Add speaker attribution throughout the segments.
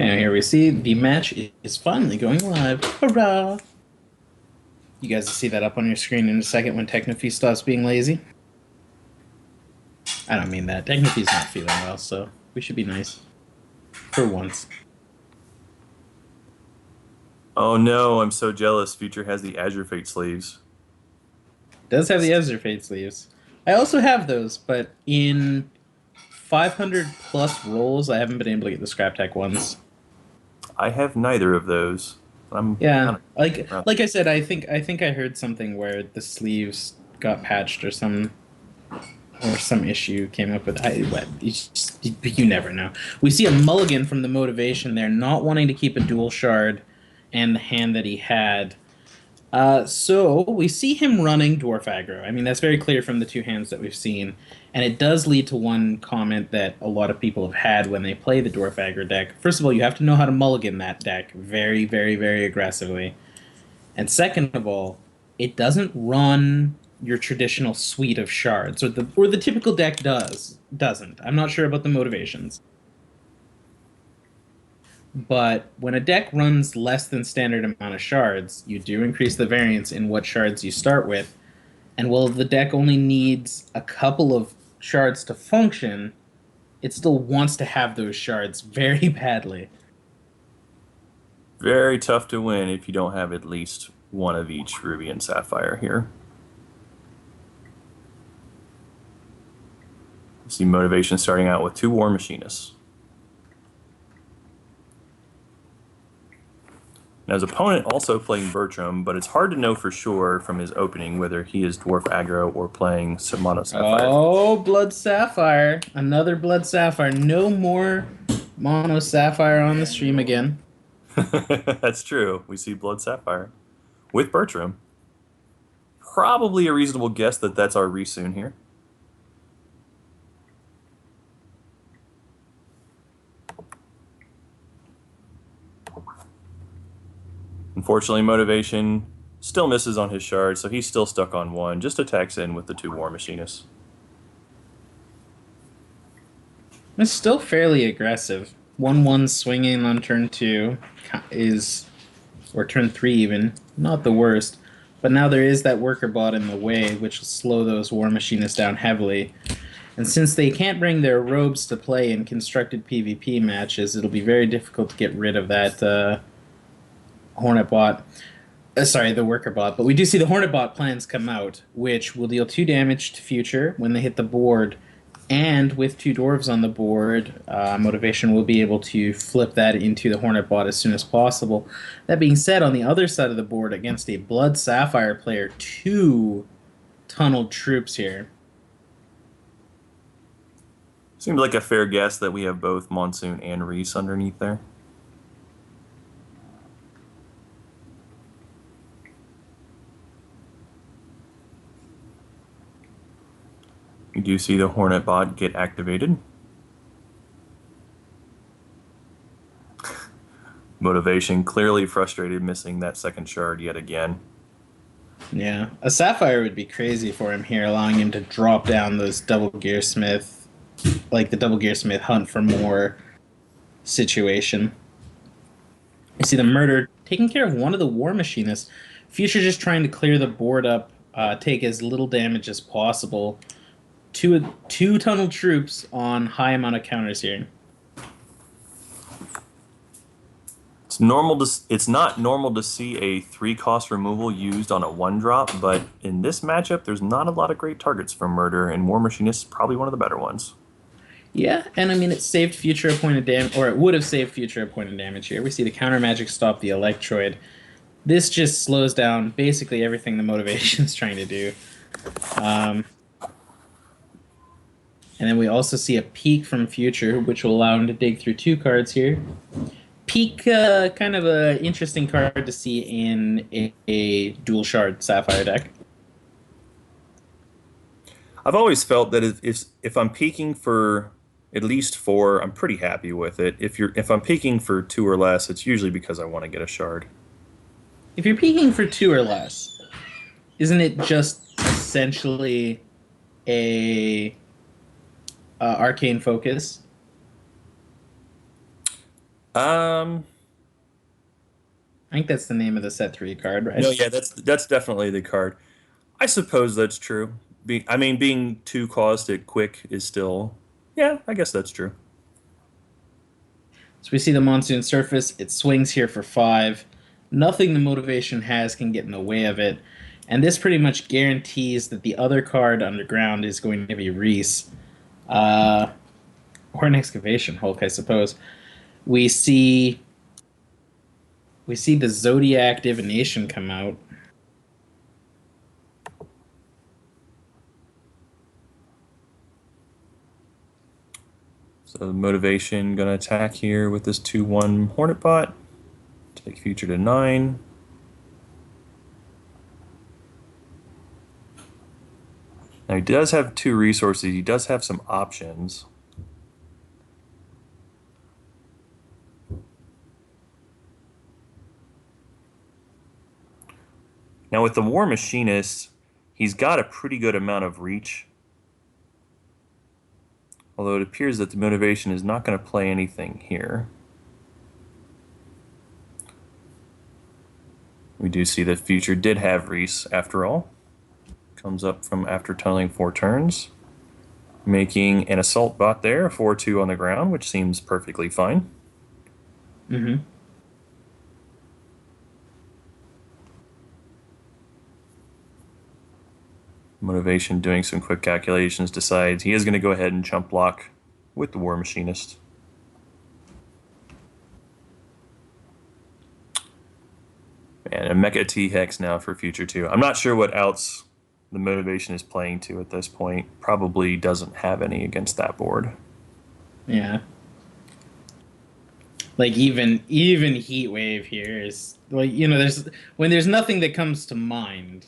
Speaker 1: And here we see the match is finally going live. Hurrah! You guys will see that up on your screen in a second when Technofee stops being lazy. I don't mean that. Technofee's not feeling well, so we should be nice. For once.
Speaker 2: Oh no, I'm so jealous. Future has the Azure Fate sleeves.
Speaker 1: Does have the Ezra Fate sleeves. I also have those, but in 500 plus rolls, I haven't been able to get the Scrap Tech ones.
Speaker 2: I have neither of those. I'm
Speaker 1: Yeah,
Speaker 2: kind of proud.
Speaker 1: like I said, I think I heard something where the sleeves got patched or some issue came up with. You never know. We see a mulligan from the motivation there, not wanting to keep a dual shard, and the hand that he had. So we see him running dwarf aggro. I mean, that's very clear from the two hands that we've seen, and it does lead to one comment that a lot of people have had when they play the dwarf aggro deck. First of all, you have to know how to mulligan that deck very, very, very aggressively. And second of all, it doesn't run your traditional suite of shards, or the typical deck doesn't. I'm not sure about the motivations. But when a deck runs less than standard amount of shards, you do increase the variance in what shards you start with. And while the deck only needs a couple of shards to function, it still wants to have those shards very badly.
Speaker 2: Very tough to win if you don't have at least one of each Ruby and Sapphire here. You see Motivation starting out with two War Machinists. Now his opponent also playing Bertram, but it's hard to know for sure from his opening whether he is Dwarf Aggro or playing Mono Sapphire.
Speaker 1: Oh, Blood Sapphire. Another Blood Sapphire. No more Mono Sapphire on the stream again.
Speaker 2: That's true. We see Blood Sapphire with Bertram. Probably a reasonable guess that that's our Risoon here. Unfortunately, Motivation still misses on his shard, so he's still stuck on one. Just attacks in with the two War Machinists.
Speaker 1: It's still fairly aggressive. 1-1 swinging on turn 2 is, or turn 3 even, not the worst. But now there is that worker bot in the way, which will slow those War Machinists down heavily. And since they can't bring their robes to play in constructed PvP matches, it'll be very difficult to get rid of that Hornet bot. Sorry, the worker bot. But we do see the Hornet bot plans come out, which will deal 2 damage to Future when they hit the board. And with 2 dwarves on the board, Motivation will be able to flip that into the Hornet bot as soon as possible. That being said, on the other side of the board, against a Blood Sapphire player, 2 tunneled troops here.
Speaker 2: Seems like a fair guess that we have both Monsoon and Reese underneath there. We do see the Hornet bot get activated. Motivation clearly frustrated, missing that second shard yet again.
Speaker 1: Yeah, a Sapphire would be crazy for him here, allowing him to drop down those double Gearsmith, like the double Gearsmith hunt for more situation. You see the murder taking care of one of the War Machinists. Future just trying to clear the board up, take as little damage as possible. Two tunnel troops on high amount of counters here.
Speaker 2: It's not normal to see a 3-cost removal used on a 1-drop, but in this matchup, there's not a lot of great targets for Murder, and War Machinist is probably one of the better ones.
Speaker 1: Yeah, and I mean, it saved Future a point of damage, or it would have saved Future a point of damage here. We see the counter magic stop the Electroid. This just slows down basically everything the Motivation's trying to do. And then we also see a peek from Future, which will allow him to dig through 2 cards here. Peek, kind of an interesting card to see in a dual shard Sapphire deck.
Speaker 2: I've always felt that if I'm peaking for at least 4, I'm pretty happy with it. If I'm peaking for 2 or less, it's usually because I want to get a shard.
Speaker 1: If you're peaking for 2 or less, isn't it just essentially a... arcane focus?
Speaker 2: Um,
Speaker 1: I think that's the name of the set 3 card,
Speaker 2: no,
Speaker 1: right?
Speaker 2: yeah, that's definitely the card. I suppose that's true. I mean, being two caustic quick is still, yeah, I guess that's true.
Speaker 1: So we see the Monsoon Surface. It swings here for 5. Nothing the Motivation has can get in the way of it. And this pretty much guarantees that the other card underground is going to be Reese. Uh, or an Excavation Hulk, I suppose. We see we see the Zodiac Divination come out.
Speaker 2: So the motivation gonna attack here with this 2/1 Hornet Bot. Take future to 9. Now he does have 2 resources. He does have some options. Now with the War Machinist, he's got a pretty good amount of reach. Although it appears that the motivation is not going to play anything here. We do see that future did have Reese after all. Comes up from after tunneling 4 turns, making an assault bot there, 4/2 on the ground, which seems perfectly fine.
Speaker 1: Mm-hmm.
Speaker 2: Motivation, doing some quick calculations, decides he is going to go ahead and chump block with the War Machinist. And a Mecha T-Hex now for future 2. I'm not sure what else the motivation is playing to at this point. Probably doesn't have any against that board.
Speaker 1: Yeah. Like even Heat Wave here is like there's when there's nothing that comes to mind.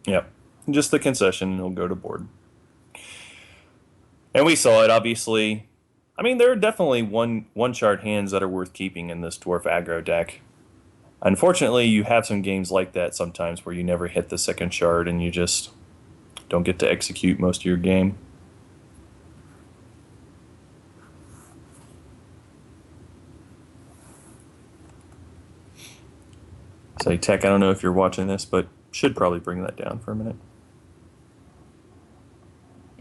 Speaker 2: Yep. Just the concession, he'll go to board. And we saw it, obviously. I mean, there are definitely one shard hands that are worth keeping in this dwarf aggro deck. Unfortunately, you have some games like that sometimes where you never hit the second shard and you just don't get to execute most of your game. So, Tech, I don't know if you're watching this, but should probably bring that down for a minute.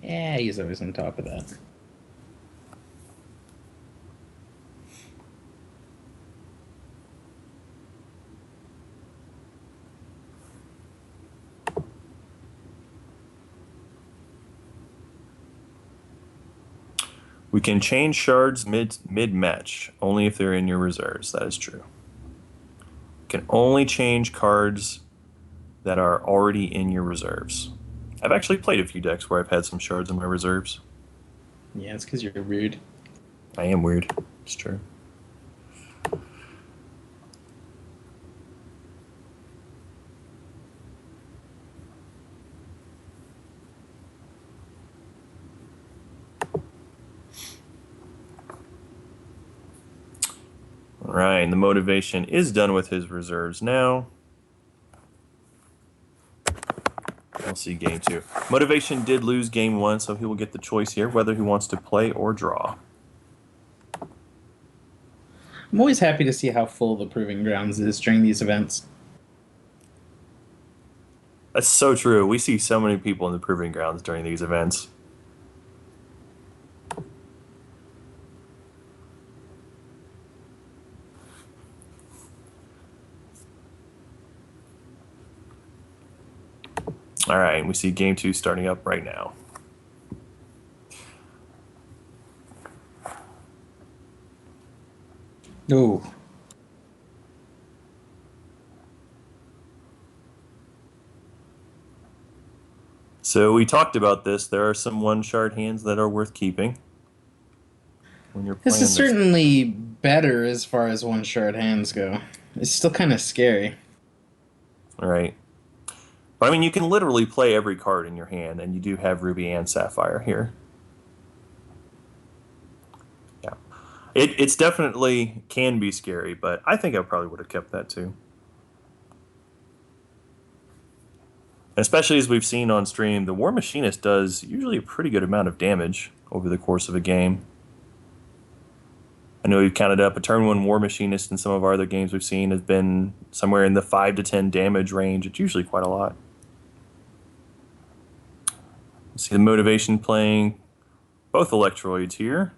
Speaker 1: Yeah, he's always on top of that.
Speaker 2: We can change shards mid match, only if they're in your reserves. That is true. Can only change cards that are already in your reserves. I've actually played a few decks where I've had some shards in my reserves.
Speaker 1: Yeah, it's because you're weird.
Speaker 2: I am weird. It's true. All right, the motivation is done with his reserves now. We'll see game 2. Motivation did lose game 1, so he will get the choice here whether he wants to play or draw.
Speaker 1: I'm always happy to see how full the Proving Grounds is during these events.
Speaker 2: That's so true. We see so many people in the Proving Grounds during these events. All right, we see game 2 starting up right now.
Speaker 1: Oh,
Speaker 2: So we talked about this. There are some one shard hands that are worth keeping when you're
Speaker 1: this is
Speaker 2: playing this.
Speaker 1: certainly better as far as one shard hands go. It's still kind of scary.
Speaker 2: All right. But I mean, you can literally play every card in your hand, and you do have Ruby and Sapphire here. Yeah. It's definitely can be scary, but I think I probably would have kept that too. Especially as we've seen on stream, the War Machinist does usually a pretty good amount of damage over the course of a game. I know we've counted up a turn one War Machinist in some of our other games we've seen has been somewhere in the 5 to 10 damage range. It's usually quite a lot. See the Motivation playing both Electroids here,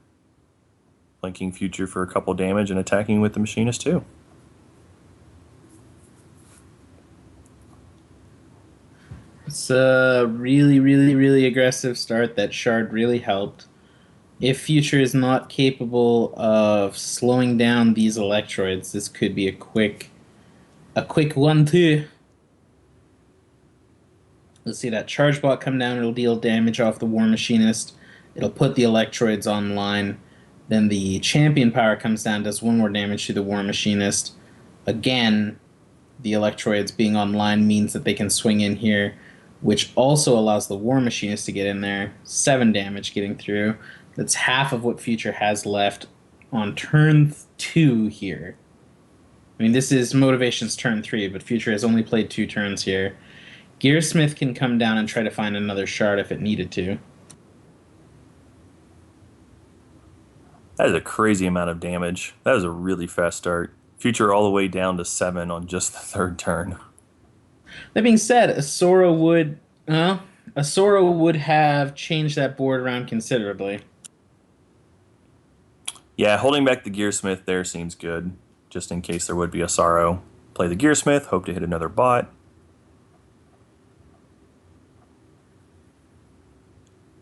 Speaker 2: flanking Future for a couple damage and attacking with the Machinist too.
Speaker 1: It's a really, really, really aggressive start. That shard really helped. If Future is not capable of slowing down these Electroids, this could be a quick 1-2. Let's see that charge bot come down. It'll deal damage off the War Machinist. It'll put the Electroids online. Then the Champion Power comes down, does one more damage to the War Machinist. Again, the Electroids being online means that they can swing in here, which also allows the War Machinist to get in there. 7 damage getting through. That's half of what Future has left on turn 2 here. I mean, this is Motivation's turn 3, but Future has only played 2 turns here. Gearsmith can come down and try to find another shard if it needed to.
Speaker 2: That is a crazy amount of damage. That is a really fast start. Future all the way down to 7 on just the third turn.
Speaker 1: That being said, Asoro would have changed that board around considerably.
Speaker 2: Yeah, holding back the Gearsmith there seems good, just in case there would be a Sorrow. Play the Gearsmith, hope to hit another bot.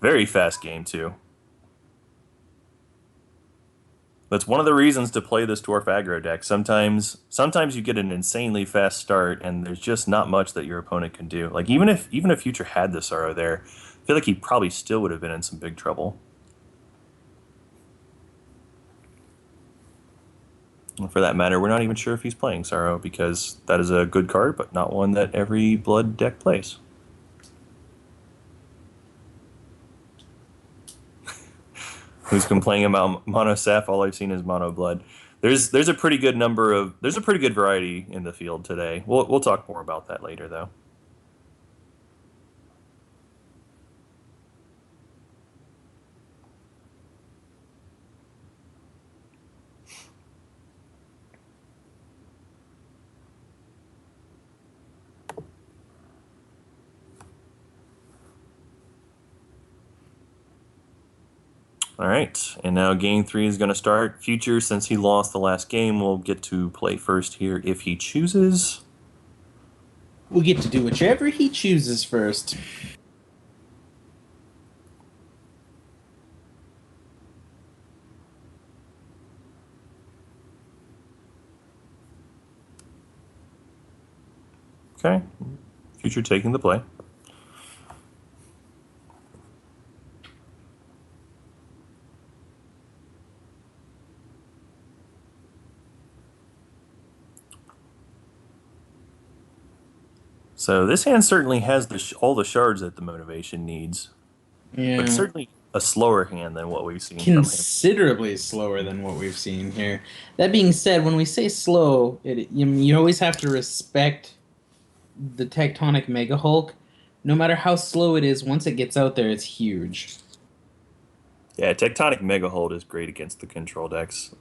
Speaker 2: Very fast game, too. That's one of the reasons to play this Dwarf aggro deck. Sometimes you get an insanely fast start, and there's just not much that your opponent can do. Like even if Future had the Sorrow there, I feel like he probably still would have been in some big trouble. And for that matter, we're not even sure if he's playing Sorrow because that is a good card, but not one that every Blood deck plays. Who's complaining about Mono Seth? All I've seen is Mono Blood. There's a pretty good variety in the field today. We'll talk more about that later though. All right, and now game 3 is going to start. Future, since he lost the last game, will get to play first here if he chooses.
Speaker 1: We'll get to do whichever he chooses first.
Speaker 2: Okay, Future taking the play. So this hand certainly has all the shards that the Motivation needs,
Speaker 1: Yeah.
Speaker 2: but certainly a slower hand than what we've seen from him.
Speaker 1: Considerably slower than what we've seen here. That being said, when we say slow, you always have to respect the Tectonic Mega Hulk. No matter how slow it is, once it gets out there, it's huge.
Speaker 2: Yeah, Tectonic Mega Hold is great against the control decks.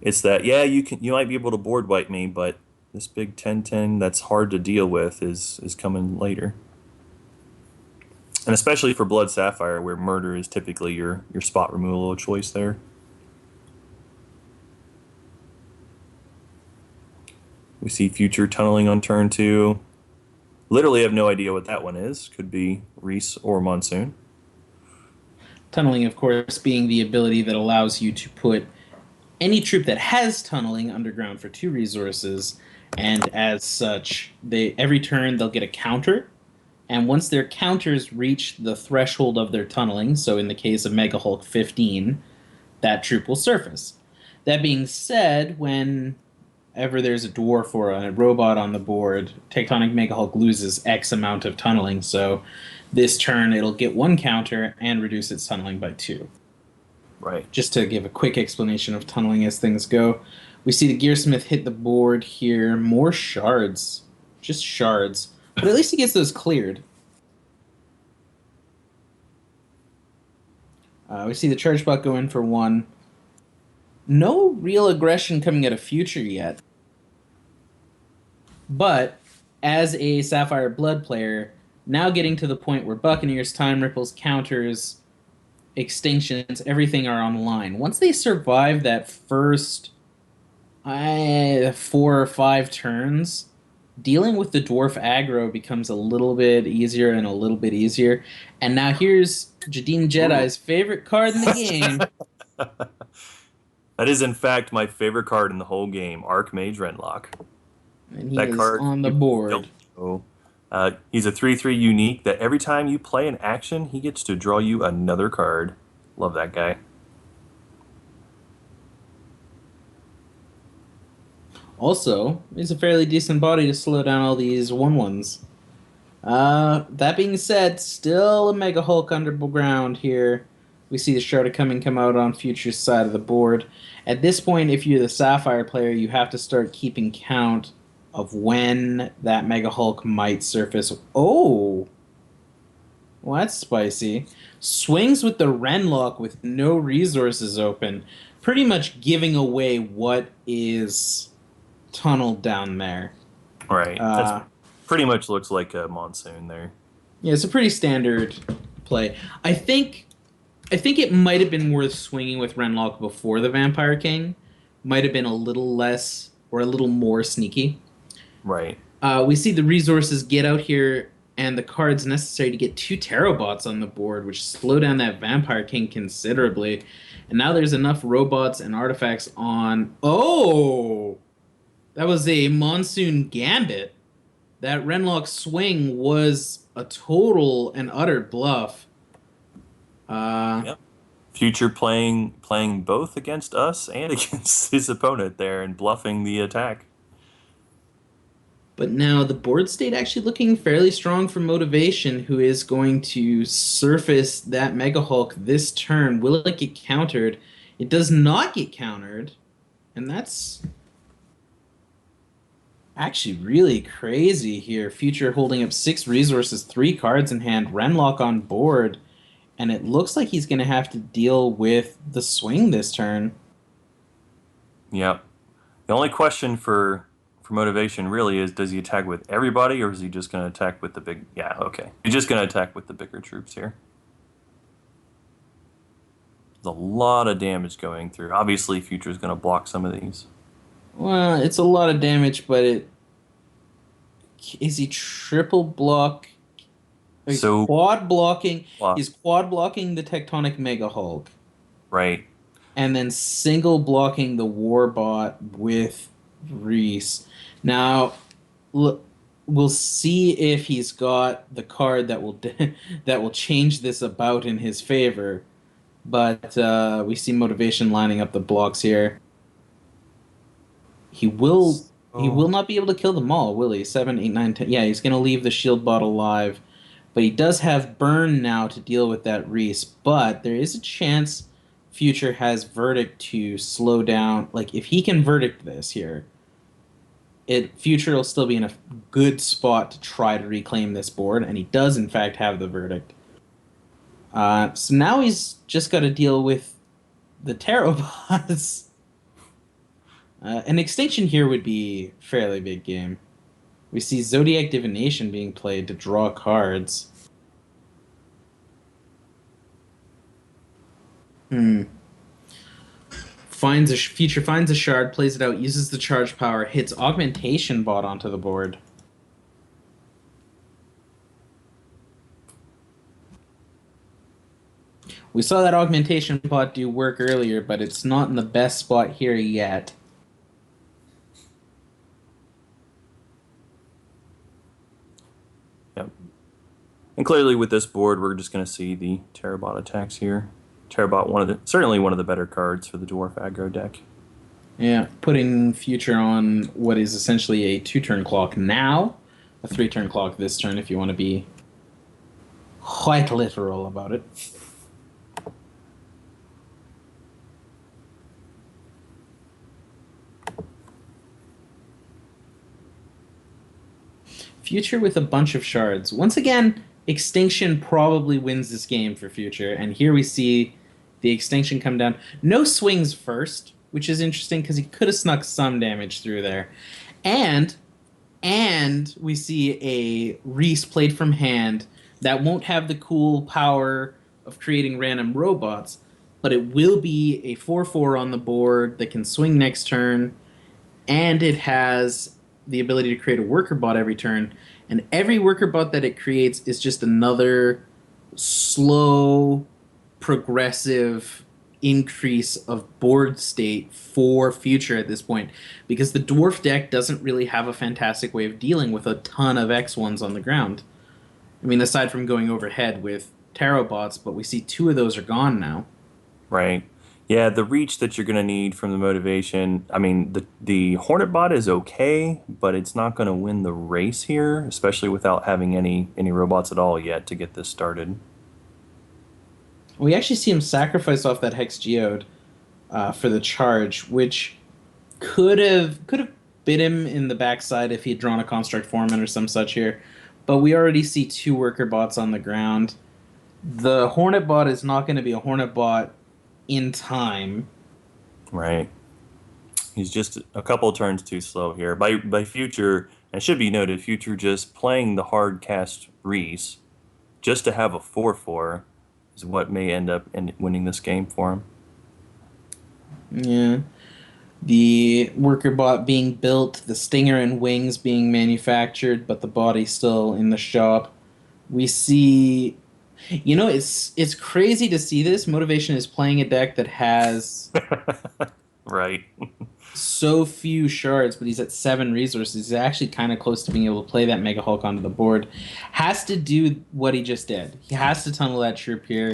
Speaker 2: It's that, yeah, you might be able to board wipe me, but this big 10-10 that's hard to deal with is coming later. And especially for Blood Sapphire, where murder is typically your spot removal choice there. We see Future tunneling on turn 2. Literally have no idea what that one is. Could be Reese or Monsoon.
Speaker 1: Tunneling, of course, being the ability that allows you to put any troop that has tunneling underground for 2 resources, and as such, every turn they'll get a counter, and once their counters reach the threshold of their tunneling, so in the case of Mega Hulk 15, that troop will surface. That being said, whenever there's a dwarf or a robot on the board, Tectonic Mega Hulk loses X amount of tunneling, so this turn it'll get 1 counter and reduce its tunneling by 2.
Speaker 2: Right.
Speaker 1: Just to give a quick explanation of tunneling as things go. We see the Gearsmith hit the board here. More shards. Just shards. But at least he gets those cleared. We see the charge bot go in for 1. No real aggression coming out of Future yet. But as a Sapphire Blood player, now getting to the point where Buccaneers, Time Ripples, counters, extinctions, everything are on the line. Once they survive that first 4 or 5 turns, dealing with the dwarf aggro becomes a little bit easier and a little bit easier. And now here's Jadine
Speaker 2: Ooh.
Speaker 1: Jedi's favorite card in the game,
Speaker 2: That is, in fact, my favorite card in the whole game, Archmage Renlock.
Speaker 1: and he
Speaker 2: That
Speaker 1: is
Speaker 2: card,
Speaker 1: on the
Speaker 2: people
Speaker 1: board.
Speaker 2: don't know. He's a 3/3 unique that every time you play an action, he gets to draw you another card. Love that guy.
Speaker 1: Also, he's a fairly decent body to slow down all these 1/1s. That being said, still a Mega Hulk underground here. We see the Shard come out on Future's side of the board. At this point, if you're the Sapphire player, you have to start keeping count of when that Mega Hulk might surface. Oh, well, that's spicy. Swings with the Renlock with no resources open, pretty much giving away what is tunneled down there.
Speaker 2: Right. That's
Speaker 1: Uh,
Speaker 2: pretty much looks like a monsoon there.
Speaker 1: yeah, it's a pretty standard play. I think I think it might have been worth swinging with Renlock before the Vampire King. Might have been a little less or a little more sneaky.
Speaker 2: Right.
Speaker 1: We see the resources get out here and the cards necessary to get 2 Terrorbots on the board, which slow down that Vampire King considerably. And now there's enough robots and artifacts on. Oh! That was a Monsoon Gambit. That Renlock swing was a total and utter bluff. Uh,
Speaker 2: Yep. Future playing both against us and against his opponent there and bluffing the attack.
Speaker 1: but now the board state actually looking fairly strong for Motivation, who is going to surface that Mega Hulk this turn. Will it get countered? It does not get countered, and that's actually really crazy here. Future holding up 6 resources, 3 cards in hand, Renlock on board, and it looks like he's going to have to deal with the swing this turn.
Speaker 2: Yep. The only question for motivation really is, does he attack with everybody or is he just going to attack with the big? Yeah, okay. He's just going to attack with the bigger troops here. There's a lot of damage going through. Obviously, Future's going to block some of these.
Speaker 1: Well, it's a lot of damage, but it is he triple block? He's
Speaker 2: So,
Speaker 1: quad blocking.
Speaker 2: block,
Speaker 1: He's quad blocking the Tectonic Mega Hulk,
Speaker 2: right?
Speaker 1: and then single blocking the Warbot with Reese. Now, look, we'll see if he's got the card that will that will change this about in his favor. But we see Motivation lining up the blocks here. He will he
Speaker 2: Oh,
Speaker 1: will not be able to kill them all, will he? 7, 8, 9, 10. Yeah, he's going to leave the shield bot alive. But he does have burn now to deal with that Reese. But there is a chance Future has Verdict to slow down. Like, if he can Verdict this here, Future will still be in a good spot to try to reclaim this board. And he does, in fact, have the Verdict. So now he's just got to deal with the Tarot bots. An extinction here would be fairly big game. We see Zodiac Divination being played to draw cards. Hmm. Future finds a shard, plays it out, uses the charge power, hits Augmentation Bot onto the board. We saw that Augmentation Bot do work earlier, but it's not in the best spot here yet.
Speaker 2: yep. And clearly, with this board, we're just going to see the Terrabot attacks here. Terrabot, certainly one of the better cards for the Dwarf aggro deck.
Speaker 1: Yeah, putting Future on what is essentially a 2-turn clock now, a 3-turn clock this turn if you want to be quite literal about it. Future with a bunch of shards. Once again, Extinction probably wins this game for Future, and here we see the Extinction come down. No swings first. which is interesting because he could have snuck some damage through there. And we see a Reese played from hand that won't have the cool power of creating random robots, but it will be a 4/4 on the board that can swing next turn, and it has the ability to create a worker bot every turn. And every worker bot that it creates is just another slow, progressive increase of board state for future at this point, because the dwarf deck doesn't really have a fantastic way of dealing with a ton of X1s on the ground. I mean, aside from going overhead with tarot bots, but we see two of those are gone now.
Speaker 2: Right. Yeah, the reach that you're going to need from the motivation. I mean, the Hornet bot is okay, but it's not going to win the race here, especially without having any robots at all yet to get this started.
Speaker 1: We actually see him sacrifice off that Hex Geode for the charge, which could have bit him in the backside if he had drawn a Construct Foreman or some such here. But we already see two worker bots on the ground. The Hornet bot is not going to be a Hornet bot in time.
Speaker 2: Right. He's just a couple turns too slow here. By future, and it should be noted, future just playing the hard cast Reese just to have a 4/4 is what may end up winning this game for him.
Speaker 1: Yeah. The worker bot being built, the stinger and wings being manufactured, but the body still in the shop. We see, it's crazy to see this. Motivation is playing a deck that has
Speaker 2: Right.
Speaker 1: so few shards, but he's at 7 resources. He's actually kind of close to being able to play that Mega Hulk onto the board. Has to do what he just did. He has to tunnel that troop here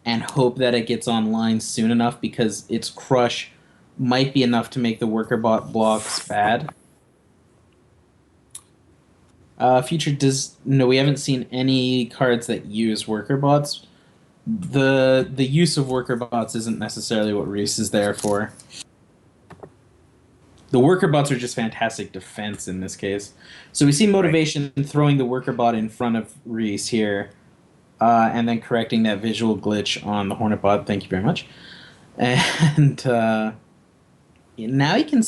Speaker 1: and hope that it gets online soon enough, because its crush might be enough to make the worker bot blocks bad. Future does no. We haven't seen any cards that use worker bots. The use of worker bots isn't necessarily what Reese is there for. The worker bots are just fantastic defense in this case. So we see
Speaker 2: Right.
Speaker 1: motivation throwing the worker bot in front of Reese here, and then correcting that visual glitch on the Hornet bot. Thank you very much. And now he can.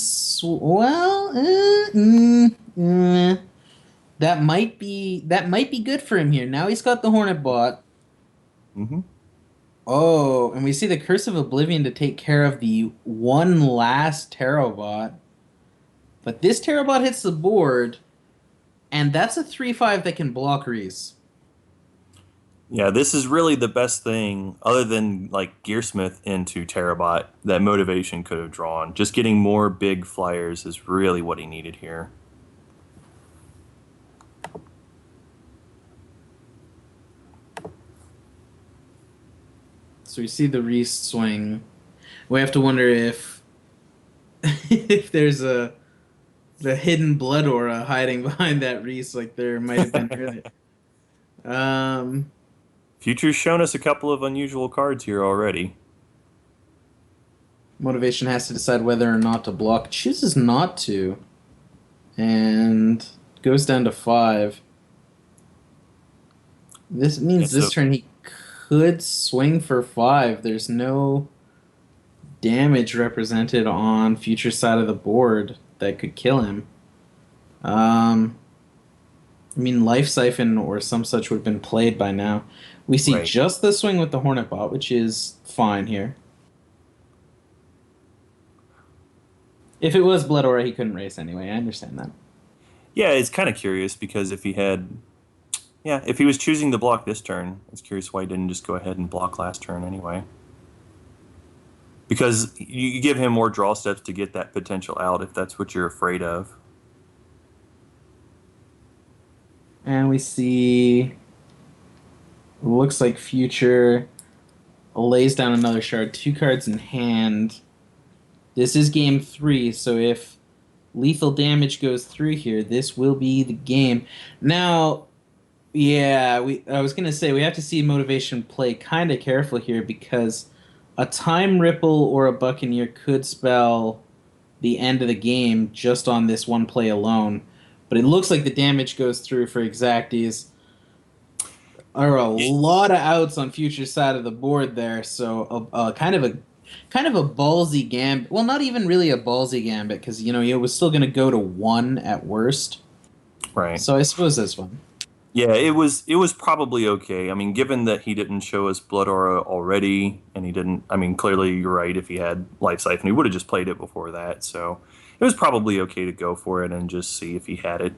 Speaker 1: That might be good for him here. Now he's got the Hornet bot.
Speaker 2: Mm-hmm.
Speaker 1: Oh, and we see the Curse of Oblivion to take care of the one last Tarot bot. But this Tarot bot hits the board, and that's a 3/5 that can block Reese.
Speaker 2: Yeah, this is really the best thing, other than like Gearsmith into Terabot, that motivation could have drawn. Just getting more big flyers is really what he needed here.
Speaker 1: So we see the Reese swing. We have to wonder if if there's the hidden blood aura hiding behind that Reese, like there might have been earlier. Um,
Speaker 2: Future's shown us a couple of unusual cards here already.
Speaker 1: Motivation has to decide whether or not to block. Chooses not to, and goes down to 5. This
Speaker 2: Yeah,
Speaker 1: means
Speaker 2: so
Speaker 1: this turn he could swing for 5. There's no damage represented on future side of the board that could kill him. Um, I mean, Life Siphon or some such would have been played by now. We see
Speaker 2: right.
Speaker 1: just the swing with the Hornet Bot, which is fine here. If it was Blood Aura, he couldn't race anyway. I understand that.
Speaker 2: Yeah, it's kind of curious because if he was choosing to block this turn, it's curious why he didn't just go ahead and block last turn anyway. Because you give him more draw steps to get that potential out if that's what you're afraid of.
Speaker 1: And we see, looks like Future lays down another shard, 2 cards in hand. This is game 3, so if lethal damage goes through here, this will be the game. Now, yeah, I was gonna say we have to see motivation play kind of careful here, because a time ripple or a buccaneer could spell the end of the game just on this one play alone. But it looks like the damage goes through for exacties. Are a lot of outs on future side of the board there, so kind of a kind of a ballsy gambit. Well, not even really a ballsy gambit because he was still going to go to one at worst.
Speaker 2: Right.
Speaker 1: So I suppose this one.
Speaker 2: Yeah, it was probably okay. I mean, given that he didn't show us Blood Aura already, and he didn't. I mean, clearly you're right. If he had Life Siphon, he would have just played it before that. So it was probably okay to go for it and just see if he had it.